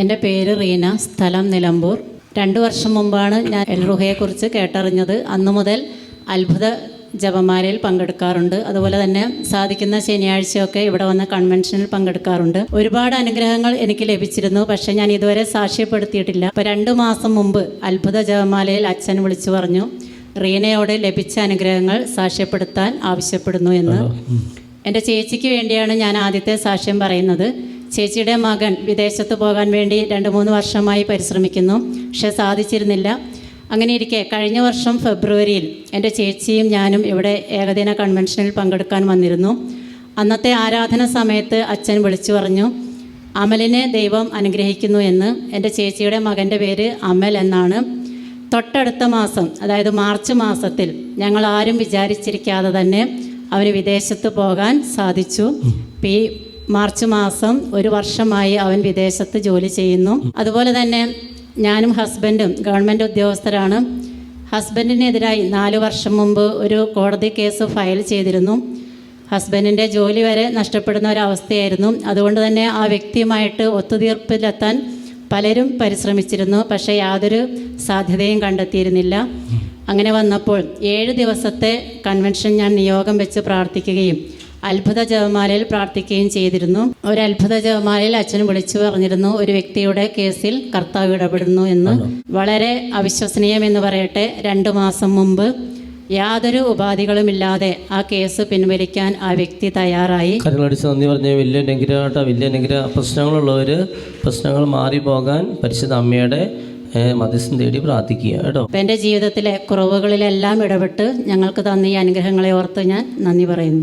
എൻ്റെ പേര് റീന, സ്ഥലം നിലമ്പൂർ. 2 വർഷം മുമ്പാണ് ഞാൻ എൽ റുഹയെക്കുറിച്ച് കേട്ടറിഞ്ഞത്. അന്നു മുതൽ അത്ഭുത ജപമാലയിൽ പങ്കെടുക്കാറുണ്ട്. അതുപോലെ തന്നെ സാധിക്കുന്ന ശനിയാഴ്ചയൊക്കെ ഇവിടെ വന്ന് കൺവെൻഷനിൽ പങ്കെടുക്കാറുണ്ട്. ഒരുപാട് അനുഗ്രഹങ്ങൾ എനിക്ക് ലഭിച്ചിരുന്നു. പക്ഷേ ഞാൻ ഇതുവരെ സാക്ഷ്യപ്പെടുത്തിയിട്ടില്ല. ഇപ്പോൾ 2 മാസം മുമ്പ് അത്ഭുത ജപമാലയിൽ അച്ഛൻ വിളിച്ചു പറഞ്ഞു, റീനയോട് ലഭിച്ച അനുഗ്രഹങ്ങൾ സാക്ഷ്യപ്പെടുത്താൻ ആവശ്യപ്പെടുന്നു എന്ന്. എൻ്റെ ചേച്ചിക്ക് വേണ്ടിയാണ് ഞാൻ ആദ്യത്തെ സാക്ഷ്യം പറയുന്നത്. ചേച്ചിയുടെ മകൻ വിദേശത്ത് പോകാൻ വേണ്ടി 2-3 വർഷമായി പരിശ്രമിക്കുന്നു, പക്ഷേ സാധിച്ചിരുന്നില്ല. അങ്ങനെ ഇരിക്കെ കഴിഞ്ഞ വർഷം ഫെബ്രുവരിയിൽ എൻ്റെ ചേച്ചിയും ഞാനും ഇവിടെ ഏകദിന കൺവെൻഷനിൽ പങ്കെടുക്കാൻ വന്നിരുന്നു. അന്നത്തെ ആരാധന സമയത്ത് അച്ഛൻ വിളിച്ചു പറഞ്ഞു, അമലിനെ ദൈവം അനുഗ്രഹിക്കുന്നു എന്ന്. എൻ്റെ ചേച്ചിയുടെ മകൻ്റെ പേര് അമൽ എന്നാണ്. തൊട്ടടുത്ത മാസം, അതായത് മാർച്ച് മാസത്തിൽ, ഞങ്ങൾ ആരും വിചാരിച്ചിരിക്കാതെ തന്നെ അവന് വിദേശത്ത് പോകാൻ സാധിച്ചു. ഈ മാർച്ച് മാസം 1 വർഷമായി അവൻ വിദേശത്ത് ജോലി ചെയ്യുന്നു. അതുപോലെ തന്നെ ഞാനും ഹസ്ബൻഡും ഗവൺമെൻറ് ഉദ്യോഗസ്ഥരാണ്. ഹസ്ബൻഡിനെതിരായി 4 വർഷം മുമ്പ് ഒരു കോടതി കേസ് ഫയൽ ചെയ്തിരുന്നു. ഹസ്ബൻഡിൻ്റെ ജോലി വരെ നഷ്ടപ്പെടുന്ന ഒരവസ്ഥയായിരുന്നു. അതുകൊണ്ട് തന്നെ ആ വ്യക്തിയുമായിട്ട് ഒത്തുതീർപ്പിലെത്താൻ പലരും പരിശ്രമിച്ചിരുന്നു, പക്ഷേ യാതൊരു സാധ്യതയും കണ്ടെത്തിയിരുന്നില്ല. അങ്ങനെ വന്നപ്പോൾ 7 ദിവസത്തെ കൺവെൻഷൻ ഞാൻ നിയോഗം വെച്ച് പ്രാർത്ഥിക്കുകയും അത്ഭുത ജപമാലയിൽ പ്രാർത്ഥിക്കുകയും ചെയ്തിരുന്നു. ഒരു അത്ഭുത ജപമാലയിൽ അച്ഛൻ വിളിച്ചു പറഞ്ഞിരുന്നു, ഒരു വ്യക്തിയുടെ കേസിൽ കർത്താവ് ഇടപെടുന്നു എന്ന്. വളരെ അവിശ്വസനീയമെന്ന് പറയട്ടെ, 2 മാസം മുമ്പ് യാതൊരു ഉപാധികളുമില്ലാതെ ആ കേസ് പിൻവലിക്കാൻ ആ വ്യക്തി തയ്യാറായി. കാര്യങ്ങളടിച്ച് നന്ദി പറഞ്ഞ വലിയ അനുഗ്രഹ പ്രശ്നങ്ങളുള്ളവർ പ്രശ്നങ്ങൾ മാറിപ്പോകാൻ പരിശുദ്ധ അമ്മയുടെ മധ്യസ്ഥം തേടി പ്രാർത്ഥിക്കുക കേട്ടോ. അപ്പം എൻ്റെ ജീവിതത്തിലെ കുറവുകളിലെല്ലാം ഇടപെട്ട് ഞങ്ങൾക്ക് തന്ന ഈ അനുഗ്രഹങ്ങളെ ഓർത്ത് ഞാൻ നന്ദി പറയുന്നു.